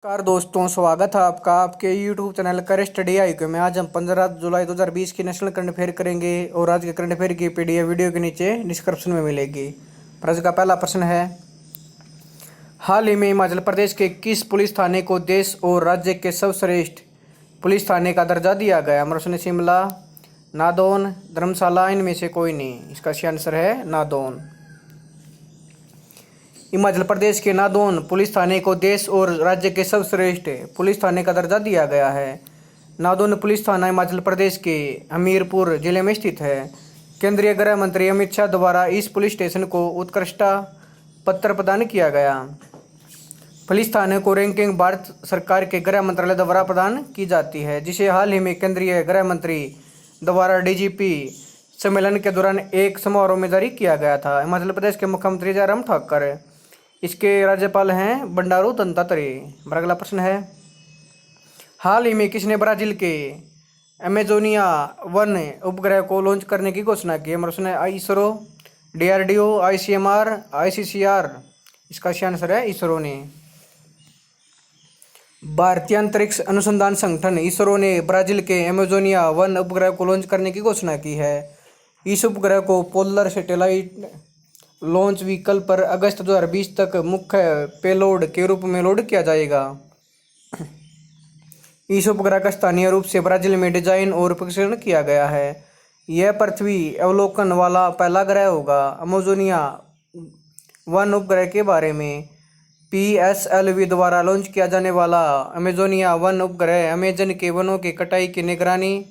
नमस्कार दोस्तों, स्वागत है आपका आपके YouTube चैनल कर स्टडी आई में। आज हम 15 जुलाई 2020 की नेशनल करंट अफेयर करेंगे और आज के करंट अफेयर की पीडीएफ वीडियो के नीचे डिस्क्रिप्शन में मिलेगी। प्रश्न का पहला प्रश्न है, हाल ही में हिमाचल प्रदेश के किस पुलिस थाने को देश और राज्य के सर्वश्रेष्ठ पुलिस थाने का दर्जा दिया गया? प्रश्न शिमला, नादौन, धर्मशाला, इनमें से कोई नहीं। इसका सही आंसर है नादौन। हिमाचल प्रदेश के नादौन पुलिस थाने को देश और राज्य के सर्वश्रेष्ठ पुलिस थाने का दर्जा दिया गया है। नादौन पुलिस थाना हिमाचल प्रदेश के हमीरपुर जिले में स्थित है। केंद्रीय गृह मंत्री अमित शाह द्वारा इस पुलिस स्टेशन को उत्कृष्टता पत्र प्रदान किया गया। पुलिस थाने को रैंकिंग भारत सरकार के गृह मंत्रालय द्वारा प्रदान की जाती है, जिसे हाल ही में केंद्रीय गृह मंत्री द्वारा डीजीपी सम्मेलन के दौरान एक समारोह में जारी किया गया था। हिमाचल प्रदेश के मुख्यमंत्री जयराम ठाकुर, इसके राज्यपाल हैं बंडारू दत्तात्रेय। अगला प्रश्न है, हाल ही में किसने ब्राजील के अमेजोनिया 1 उपग्रह को लॉन्च करने की घोषणा की? प्रश्न है इसरो, डीआरडीओ, आईसीएमआर, आईसीसीआर। इसका सही आंसर है इसरो ने। भारतीय अंतरिक्ष अनुसंधान संगठन इसरो ने ब्राजील के अमेजोनिया 1 उपग्रह को लॉन्च करने की घोषणा की है। इस उपग्रह को पोलर सैटेलाइट लॉन्च व्हीकल पर अगस्त 2020 तक मुख्य पेलोड के रूप में लोड किया जाएगा। इस उपग्रह का स्थानीय रूप से ब्राजील में डिजाइन और परीक्षण किया गया है। यह पृथ्वी अवलोकन वाला पहला ग्रह होगा। अमेजोनिया 1 उपग्रह के बारे में, पीएसएलवी द्वारा लॉन्च किया जाने वाला अमेजोनिया 1 उपग्रह अमेजन के वनों की कटाई की निगरानी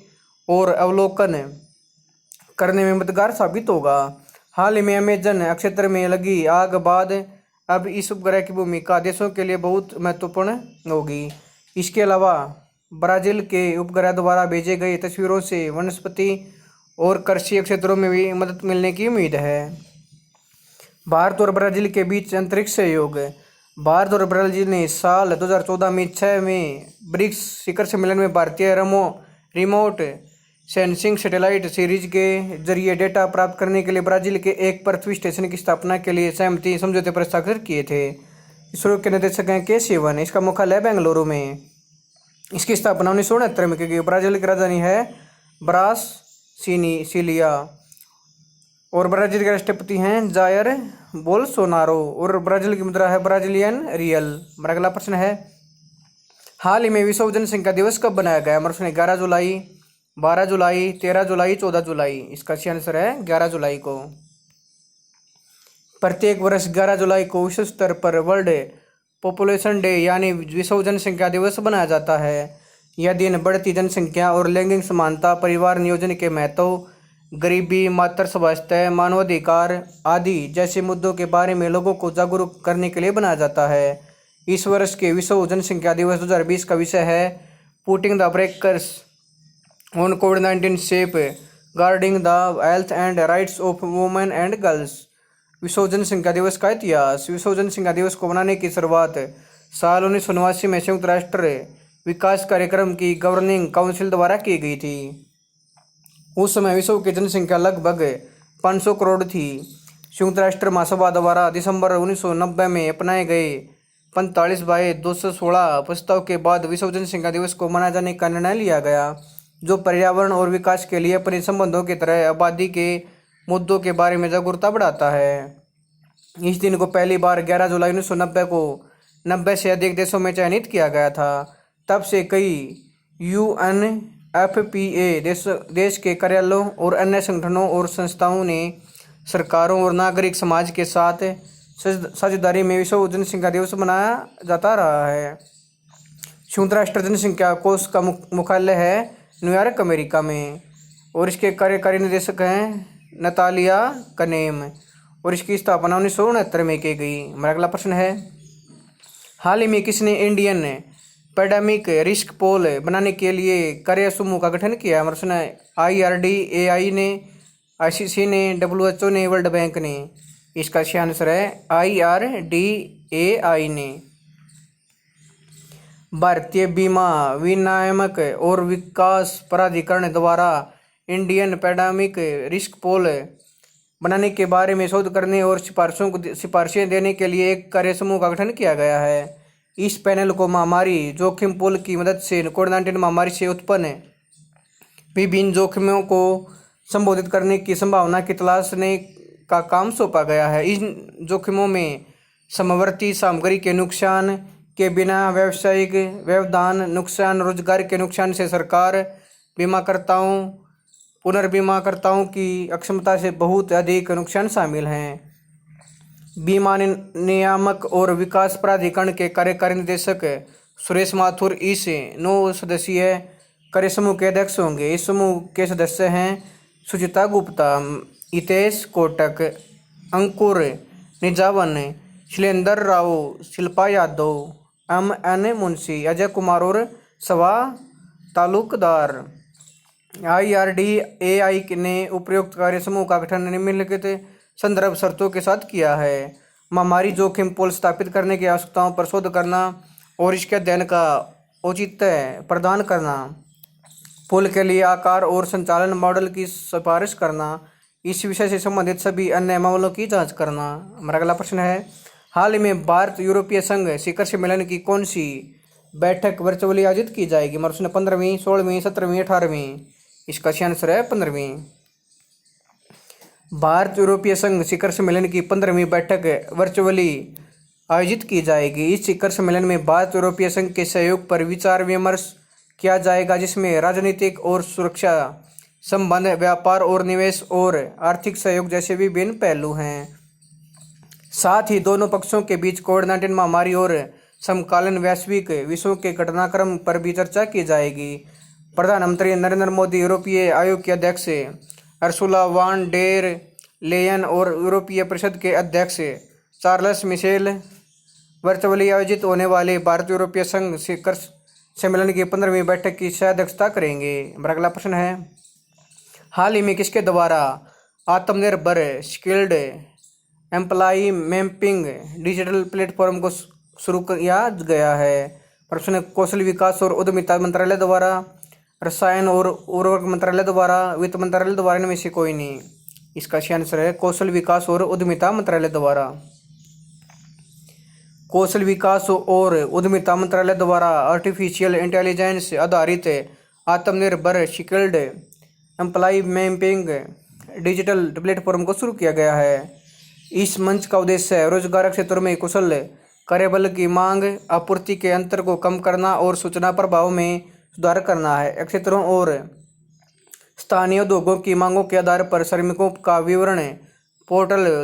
और अवलोकन करने में मददगार साबित होगा। हाल ही में अमेजन क्षेत्र में लगी आग बाद अब इस उपग्रह की भूमिका देशों के लिए बहुत महत्वपूर्ण होगी। इसके अलावा ब्राजील के उपग्रह द्वारा भेजे गए तस्वीरों से वनस्पति और कृषि क्षेत्रों में भी मदद मिलने की उम्मीद है। भारत और ब्राजील के बीच अंतरिक्ष सहयोग। भारत और ब्राजील ने साल 2014 में 6 में ब्रिक्स शिखर सम्मेलन में भारतीय रिमोट सेंसिंग सैटेलाइट सीरीज के जरिए डेटा प्राप्त करने के लिए ब्राजील के एक पृथ्वी स्टेशन की स्थापना के लिए सहमति समझौते पर हस्ताक्षर किए थे। इसरो के निदेशक हैं के सिवन। इसका मुख्यालय बेंगलुरु में। इसकी स्थापना 1969 में की गई। ब्राजील की राजधानी है ब्रासिलिया और ब्राजील के राष्ट्रपति हैं जायर बोल्सोनारो और ब्राजील की मुद्रा है ब्राजीलियन रियल। अगला प्रश्न है, हाल ही में विश्व जनसंख्या दिवस कब बनाया गया? प्रश्न 11 जुलाई, 12 जुलाई, 13 जुलाई, 14 जुलाई। इसका सही आंसर है 11 जुलाई को। प्रत्येक वर्ष 11 जुलाई को विश्व स्तर पर वर्ल्ड पॉपुलेशन डे यानी विश्व जनसंख्या दिवस बनाया जाता है। यह दिन बढ़ती जनसंख्या और लैंगिक समानता, परिवार नियोजन के महत्व, गरीबी, मातृ स्वास्थ्य, मानवाधिकार आदि जैसे मुद्दों के बारे में लोगों को जागरूक करने के लिए बनाया जाता है। इस वर्ष के विश्व जनसंख्या दिवस 2020 का विषय है पुटिंग द ब्रेकर्स ऑन कोविड-19 safeguarding the health and rights of women and girls. विश्व जनसंख्या दिवस का इतिहास। विश्व जनसंख्या दिवस को मनाने की शुरुआत साल 1989 में संयुक्त राष्ट्र विकास कार्यक्रम की गवर्निंग काउंसिल द्वारा की गई थी। उस समय विश्व की जनसंख्या लगभग 500 करोड़ थी। संयुक्त राष्ट्र महासभा द्वारा दिसंबर 1990 में अपनाए गए 45/216 प्रस्ताव के बाद विश्व जनसंख्या दिवस को मनाए जाने का निर्णय लिया गया, जो पर्यावरण और विकास के लिए अपने संबंधों की तरह आबादी के मुद्दों के बारे में जागरूकता बढ़ाता है। इस दिन को पहली बार 11 जुलाई 1990 को 90 से अधिक देशों में चयनित किया गया था। तब से कई UNFPA देश के कार्यालयों और अन्य संगठनों और संस्थाओं ने सरकारों और नागरिक समाज के साथ साझेदारी में विश्व जनसंख्या दिवस मनाया जाता रहा है। संयुक्त राष्ट्र जनसंख्या कोष का मुख्यालय है न्यूयॉर्क, अमेरिका में और इसके कार्यकारी निदेशक हैं नतालिया कनेम और इसकी स्थापना 1969 में की गई। अगला प्रश्न है, हाल ही में किसने इंडियन पैंडेमिक रिस्क पोल बनाने के लिए कार्य समूह का गठन किया? प्रश्न है IRD, AI ने, ICC ने, WHO ने, वर्ल्ड बैंक ने। इसका सही आंसर है IRD, AI ने। भारतीय बीमा विनियामक और विकास प्राधिकरण द्वारा इंडियन पैंडेमिक रिस्क पोल बनाने के बारे में शोध करने और सिफारिशें देने के लिए एक कार्य समूह का गठन किया गया है। इस पैनल को महामारी जोखिम पूल की मदद से कोविड-19 महामारी से उत्पन्न विभिन्न जोखिमों को संबोधित करने की संभावना की तलाशने का काम सौंपा गया है। इन जोखिमों में समवर्ती सामग्री के नुकसान के बिना व्यावसायिक व्यवधान नुकसान, रोजगार के नुकसान से सरकार, बीमाकर्ताओं, पुनर्बीमाकर्ताओं की अक्षमता से बहुत अधिक नुकसान शामिल हैं। बीमा नियामक और विकास प्राधिकरण के कार्यकारी निदेशक सुरेश माथुर इस 9 सदस्यीय कार्य समूह के अध्यक्ष होंगे। इस समूह के सदस्य हैं सुचिता गुप्ता, हितेश कोटक, अंकुर निजावन, शैलेंद्र राव, शिल्पा यादव, M.N. मुंशी, अजय कुमार और सवा तालुकदार। IRDAI ने उपयुक्त कार्य समूह का गठन निम्नलिखित संदर्भ शर्तों के साथ किया है। महामारी जोखिम पूल स्थापित करने की आवश्यकताओं पर शोध करना और इसके अध्ययन का औचित्य प्रदान करना, पुल के लिए आकार और संचालन मॉडल की सिफारिश करना, इस विषय से संबंधित सभी अन्य मामलों की जांच करना। हमारा अगला प्रश्न है, हाल ही में भारत यूरोपीय संघ शिखर सम्मेलन की कौन सी बैठक वर्चुअली आयोजित की जाएगी? हमारा प्रश्न 15वीं, 16वीं, 17वीं, 18वीं। इसका सही आंसर है 15वीं। भारत यूरोपीय संघ शिखर सम्मेलन की 15वीं बैठक वर्चुअली आयोजित की जाएगी। इस शिखर सम्मेलन में भारत यूरोपीय संघ के सहयोग पर विचार विमर्श किया जाएगा, जिसमें राजनीतिक और सुरक्षा संबंध, व्यापार और निवेश और आर्थिक सहयोग जैसे विभिन्न पहलू हैं। साथ ही दोनों पक्षों के बीच कोविड-19 महामारी और समकालीन वैश्विक विषयों के घटनाक्रम पर भी चर्चा की जाएगी। प्रधानमंत्री नरेंद्र मोदी, यूरोपीय आयोग के अध्यक्ष अर्सुला वान डेर लेयन और यूरोपीय परिषद के अध्यक्ष चार्ल्स मिशेल वर्चुअली आयोजित होने वाले भारत यूरोपीय संघ शिखर सम्मेलन की 15वीं बैठक की अध्यक्षता करेंगे। हमारा अगला प्रश्न है, हाल ही में किसके द्वारा आत्मनिर्भर skilled employee mapping digital platform को शुरू किया गया है? प्रश्न, कौशल विकास और उद्यमिता मंत्रालय द्वारा, रसायन और उर्वरक मंत्रालय द्वारा, वित्त मंत्रालय द्वारा, इनमें से कोई नहीं। इसका सही आंसर है कौशल विकास और उद्यमिता मंत्रालय द्वारा। कौशल विकास और उद्यमिता मंत्रालय द्वारा आर्टिफिशियल इंटेलिजेंस आधारित आत्मनिर्भर skilled employee mapping digital platform को शुरू किया गया है। इस मंच का उद्देश्य रोजगार क्षेत्रों में कुशल कार्यबल की मांग, आपूर्ति के अंतर को कम करना और सूचना प्रवाह में सुधार करना है। क्षेत्रों और स्थानीय उद्योगों की मांगों के आधार पर श्रमिकों का विवरण पोर्टल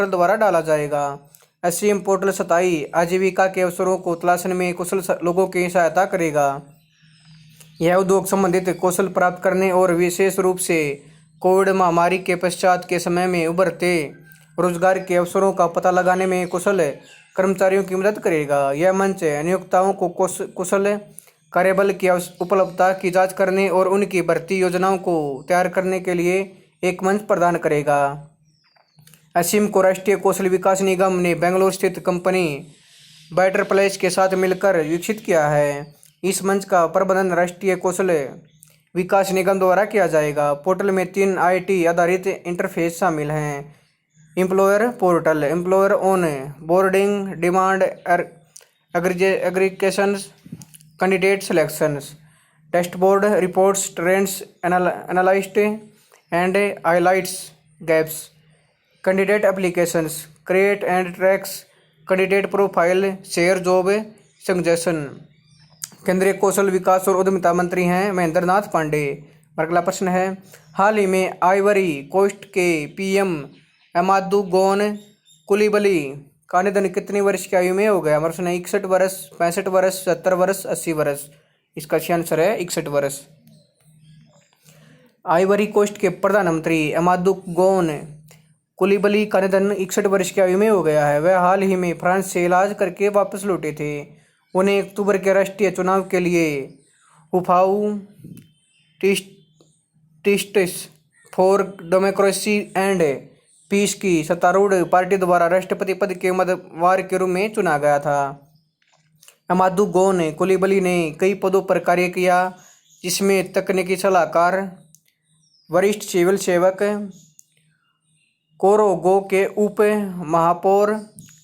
द्वारा डाला जाएगा। एससीएम पोर्टल स्थायी आजीविका के अवसरों को तलाशने में कुशल लोगों की सहायता करेगा। यह उद्योग संबंधित कौशल प्राप्त करने और विशेष रूप से कोविड महामारी के पश्चात के समय में उभरते रोजगार के अवसरों का पता लगाने में कुशल कर्मचारियों की मदद करेगा। यह मंच नियोक्ताओं को कुशल कार्यबल की उपलब्धता की जांच करने और उनकी भर्ती योजनाओं को तैयार करने के लिए एक मंच प्रदान करेगा। एससीएम को राष्ट्रीय कौशल विकास निगम ने बेंगलुरु स्थित कंपनी बेटर प्लेस के साथ मिलकर विकसित किया है। इस मंच का प्रबंधन राष्ट्रीय कौशल विकास निगम द्वारा किया जाएगा। पोर्टल में 3 आईटी आधारित इंटरफेस शामिल हैं: employer portal, employer onboarding, demand aggregations, candidate selections, dashboard, reports, trends analysed and highlights gaps, candidate applications, create and tracks candidate profile, share job suggestion. केंद्रीय कौशल विकास और उद्यमिता मंत्री हैं महेंद्र नाथ पांडे। अगला प्रश्न है, हाल ही में आइवरी कोस्ट के पीएम अमादू गोन कुलिबली का निधन कितनी वर्ष की आयु में हो गया? प्रश्न 61 वर्ष, 65 वर्ष, 70 वर्ष, 80 वर्ष। इसका सही आंसर है 61 वर्ष। आइवरी कोस्ट के प्रधानमंत्री अमादू गोन कुलिबली का निधन 61 वर्ष की आयु में हो गया है। वह हाल ही में फ्रांस से इलाज करके वापस लौटे थे। उन्हें अक्टूबर के राष्ट्रीय चुनाव के लिए हुफाऊ टिस्टिस फॉर डेमोक्रेसी एंड पीस की सत्तारूढ़ पार्टी द्वारा राष्ट्रपति पद के उम्मीदवार के रूप में चुना गया था। अमादू गोन कुलिबली ने कई पदों पर कार्य किया, जिसमें तकनीकी सलाहकार, वरिष्ठ सिविल सेवक, कोरोगो के उप महापौर,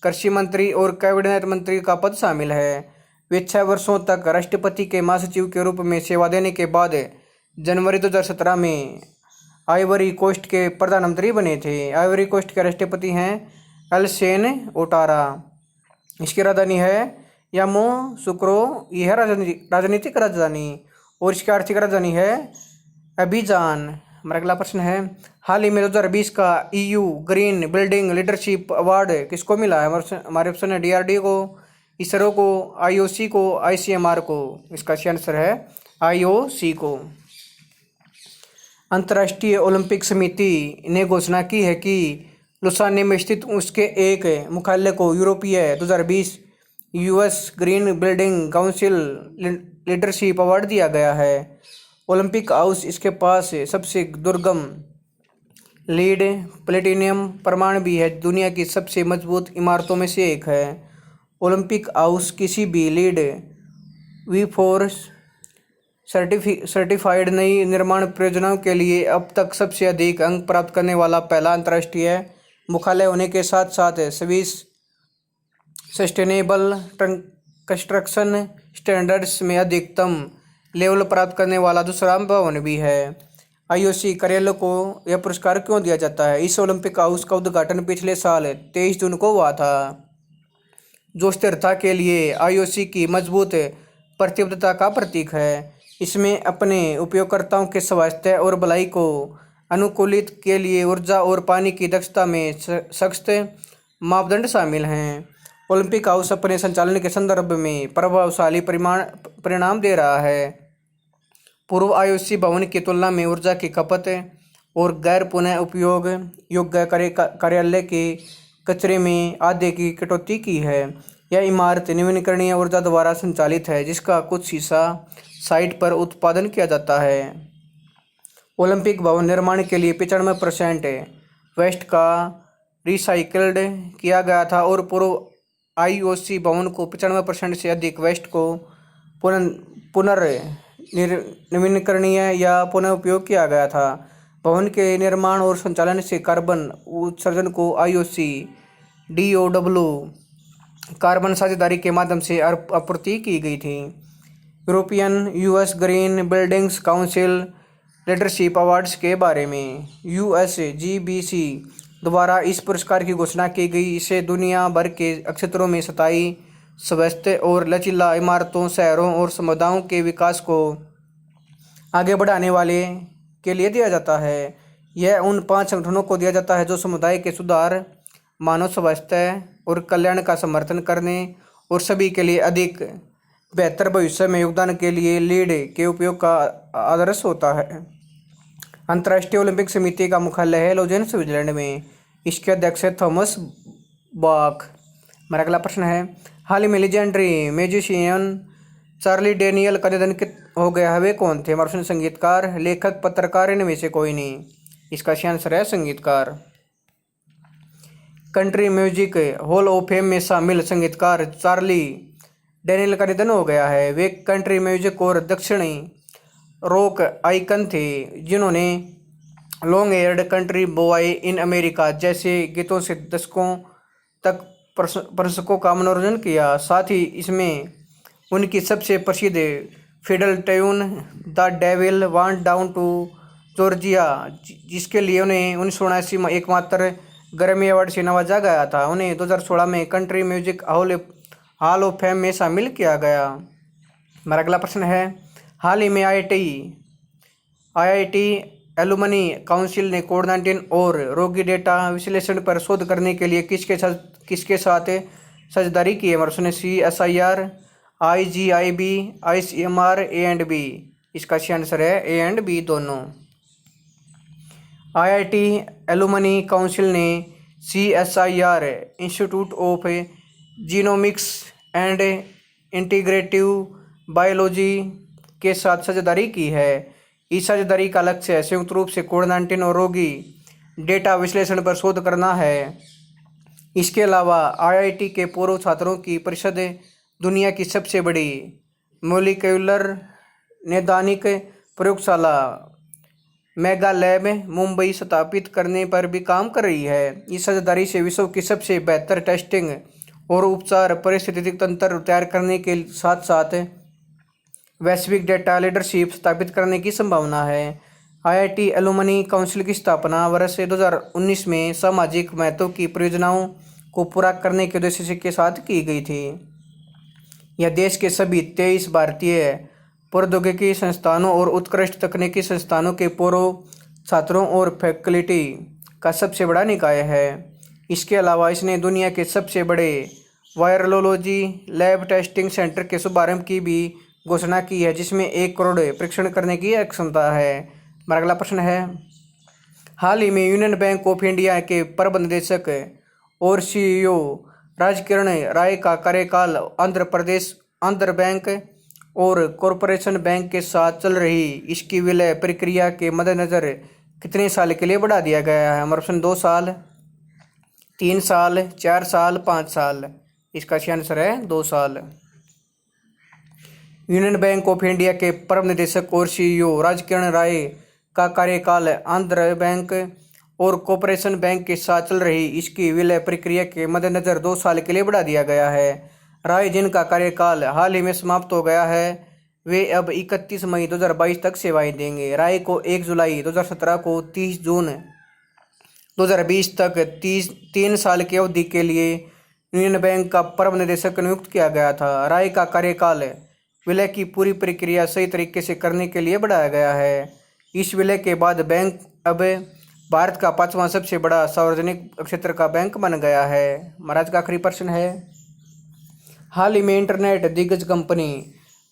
कृषि मंत्री और कैबिनेट मंत्री का पद शामिल है। वे 6 वर्षों तक राष्ट्रपति के महासचिव के रूप में सेवा देने के बाद जनवरी 2017 में आइवरी कोस्ट के प्रधानमंत्री बने थे। आइवरी कोस्ट के राष्ट्रपति हैं अल्सेन ओटारा। इसकी राजधानी है यामोसुक्रो। यह है राजनीतिक राजधानी, और इसकी आर्थिक राजधानी है अबिजान। हमारा अगला प्रश्न है, हाल ही में 2020 का EU green building leadership award किसको मिला है? हमारे ऑप्शन है DRDO को, इसरो को, IOC को, ICMR को। इसका सही आंसर है IOC को। अंतर्राष्ट्रीय ओलंपिक समिति ने घोषणा की है कि लुसाने में स्थित उसके एक मुख्यालय को यूरोपीय 2020 US green building council leadership award दिया गया है। ओलंपिक हाउस इसके पास सबसे दुर्गम लीड प्लेटिनियम प्रमाण भी है, दुनिया की सबसे मजबूत इमारतों में से एक है। ओलंपिक हाउस किसी भी लीड V4 सर्टिफाइड नई निर्माण परियोजनाओं के लिए अब तक सबसे अधिक अंक प्राप्त करने वाला पहला अंतर्राष्ट्रीय मुख्यालय होने के साथ साथ स्विस सस्टेनेबल कंस्ट्रक्शन स्टैंडर्ड्स में अधिकतम लेवल प्राप्त करने वाला दूसरा भवन भी है। IOC कार्यालय को यह पुरस्कार क्यों दिया जाता है? इस ओलंपिक हाउस का उद्घाटन पिछले साल 23 जून को हुआ था, जो स्थिरता के लिए IOC की मजबूत प्रतिबद्धता का प्रतीक है। इसमें अपने उपयोगकर्ताओं के स्वास्थ्य और भलाई को अनुकूलित के लिए ऊर्जा और पानी की दक्षता में सख्त मापदंड शामिल हैं। ओलंपिक हाउस अपने संचालन के संदर्भ में प्रभावशाली परिणाम दे रहा है। पूर्व IOC भवन की तुलना में ऊर्जा की खपत और गैर पुनः उपयोग योग्य कार्यालय के कचरे में आधे की कटौती की है। यह इमारत नवीकरणीय ऊर्जा द्वारा संचालित है, जिसका कुछ हिस्सा साइट पर उत्पादन किया जाता है। ओलंपिक भवन निर्माण के लिए 95% वेस्ट का रिसाइकल्ड किया गया था और पूर्व IOC भवन को 95% से अधिक वेस्ट को पुनर्नवीनीकरणीय या पुनः उपयोग किया गया था। भवन के निर्माण और संचालन से कार्बन उत्सर्जन को IOC DOW कार्बन साझेदारी के माध्यम से आपूर्ति की गई थी। European US green buildings council leadership awards के बारे में USGBC द्वारा इस पुरस्कार की घोषणा की गई। इसे दुनिया भर के क्षेत्रों में स्थायी, स्वस्थ और लचीला इमारतों, शहरों और समुदायों के विकास को आगे बढ़ाने वाले के लिए दिया जाता है। यह उन 5 संगठनों को दिया जाता है जो समुदाय के सुधार, मानव स्वास्थ्य और कल्याण का समर्थन करने और सभी के लिए अधिक बेहतर भविष्य में योगदान के लिए लीड के उपयोग का आदर्श होता है। अंतर्राष्ट्रीय ओलंपिक समिति का मुख्यालय है लोजेन, स्विट्जरलैंड में। इसके अध्यक्ष है थॉमस बाक। हमारा अगला प्रश्न है, हाल ही में लीजेंडरी म्यूजिशियन चार्ली डेनियल का निधन हो गया है, वे कौन थे? हमारा प्रश्न संगीतकार, लेखक, पत्रकार, इनमें से कोई नहीं। इसका सही आंसर है संगीतकार। Country music hall of fame में शामिल संगीतकार चार्ली डेनियल का निधन हो गया है। वे कंट्री म्यूजिक और दक्षिणी रॉक आइकन थे, जिन्होंने long heard country boy in America जैसे गीतों से दशकों तक दर्शकों का मनोरंजन किया। साथ ही इसमें उनकी सबसे प्रसिद्ध fiddle tune The Devil Went Down to Georgia, जिसके लिए उन्हें 1979 में एकमात्र ग्रैमी अवार्ड से नवाजा गया था। उन्हें 2016 में country music hall of fame में शामिल किया गया। हमारा अगला प्रश्न है, हाल ही में IIT एलुमनी काउंसिल ने कोविड-19 और रोगी डेटा विश्लेषण पर शोध करने के लिए किसके साथ साझेदारी की है? हमारा प्रश्न CSIR, IGIB, ICMR, A&B। इसका सही आंसर है A&B दोनों। IIT एलुमनी काउंसिल ने CSIR institute of genomics and integrative biology के साथ साझेदारी की है। इस साझेदारी का लक्ष्य संयुक्त रूप से कोविड-19 और रोगी डेटा विश्लेषण पर शोध करना है। इसके अलावा IIT के पूर्व छात्रों की परिषद दुनिया की सबसे बड़ी मॉलिक्यूलर नैदानिक प्रयोगशाला मेगा लैब मुंबई स्थापित करने पर भी काम कर रही है। इस साझेदारी से विश्व की सबसे बेहतर टेस्टिंग और उपचार पारिस्थितिक तंत्र तैयार करने के साथ साथ वैश्विक डेटा लीडरशिप स्थापित करने की संभावना है। आईआईटी एलुमनी काउंसिल की स्थापना वर्ष 2019 में सामाजिक महत्व की परियोजनाओं को पूरा करने के उद्देश्य के साथ की गई थी। यह देश के सभी 23 भारतीय प्रौद्योगिकी संस्थानों और उत्कृष्ट तकनीकी संस्थानों के पूर्व छात्रों और फैकल्टी का सबसे बड़ा निकाय है। इसके अलावा इसने दुनिया के सबसे बड़े वायरलोलॉजी लैब टेस्टिंग सेंटर के शुभारंभ की भी घोषणा की है, जिसमें 1 करोड़ परीक्षण करने की क्षमता है। हमारा अगला प्रश्न है, हाल ही में यूनियन बैंक ऑफ इंडिया के प्रबंध निदेशक और सीईओ राजकिरण राय का कार्यकाल आंध्र बैंक और कॉरपोरेशन बैंक के साथ चल रही इसकी विलय प्रक्रिया के मद्देनज़र कितने साल के लिए बढ़ा दिया गया है। हमारा ऑप्शन 2 साल, 3 साल, 4 साल, 5 साल। इसका सही आंसर है 2 साल। यूनियन बैंक ऑफ इंडिया के प्रबंध निदेशक और सीईओ राजकिरण राय का कार्यकाल आंध्र बैंक और कॉरपोरेशन बैंक के साथ चल रही इसकी विलय प्रक्रिया के मद्देनज़र 2 साल के लिए बढ़ा दिया गया है। राय, जिनका कार्यकाल हाल ही में समाप्त हो गया है, वे अब 31 मई 2022 तक सेवाएं देंगे। राय को 1 जुलाई 2017 को 30 जून 2020 तक 3 साल की अवधि के लिए यूनियन बैंक का प्रबंध निदेशक नियुक्त किया गया था। राय का कार्यकाल विलय की पूरी प्रक्रिया सही तरीके से करने के लिए बढ़ाया गया है। इस विलय के बाद बैंक अब भारत का 5वां सबसे बड़ा सार्वजनिक क्षेत्र का बैंक बन गया है। महाराज का आखिरी प्रश्न है, हाल ही में इंटरनेट दिग्गज कंपनी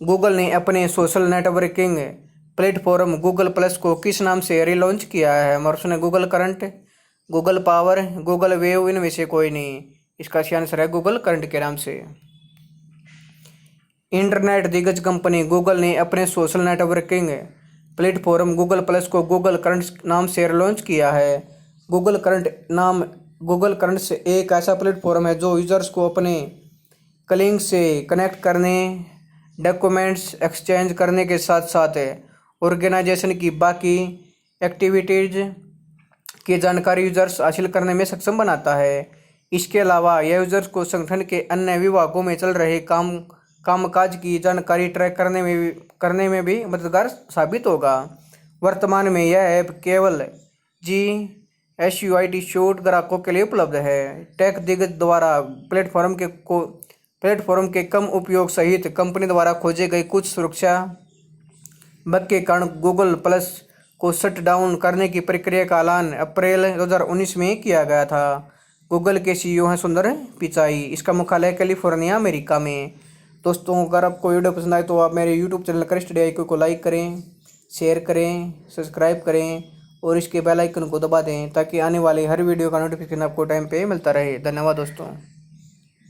गूगल ने अपने social networking platform Google plus को किस नाम से रिलॉन्च किया है। हमारा ऑप्शन है Google current, Google power, Google wave, इनमें से कोई नहीं। इसका सही आंसर है गूगल करंट के नाम से। इंटरनेट दिग्गज कंपनी गूगल ने अपने social networking platform Google plus को गूगल करंट नाम से रिलॉन्च किया है। गूगल करंट से एक ऐसा प्लेटफॉर्म है जो यूजर्स को अपने कलीग से कनेक्ट करने, डॉक्यूमेंट्स एक्सचेंज करने के साथ साथ ऑर्गेनाइजेशन की बाकी एक्टिविटीज़ की जानकारी यूजर्स हासिल करने में सक्षम बनाता है। इसके अलावा यह यूजर्स को संगठन के अन्य विभागों में चल रहे कामकाज की जानकारी ट्रैक करने में भी मददगार साबित होगा। वर्तमान में यह ऐप केवल GSUIT शूट ग्राहकों के लिए उपलब्ध है। टेक दिग्गज द्वारा प्लेटफॉर्म के कम उपयोग सहित कंपनी द्वारा खोजे गए कुछ सुरक्षा बग के कारण गूगल प्लस को शट डाउन करने की प्रक्रिया का ऐलान अप्रैल 2019 में किया गया था। गूगल के सीईओ हैं सुंदर पिचाई। इसका मुख्यालय कैलिफोर्निया, अमेरिका में। दोस्तों, अगर आपको वीडियो पसंद आए तो आप मेरे YouTube channel career study icon को लाइक करें, शेयर करें, सब्सक्राइब करें और इसके बेल आइकन को दबा दें ताकि आने वाली हर वीडियो का नोटिफिकेशन आपको टाइम पे मिलता रहे। धन्यवाद दोस्तों।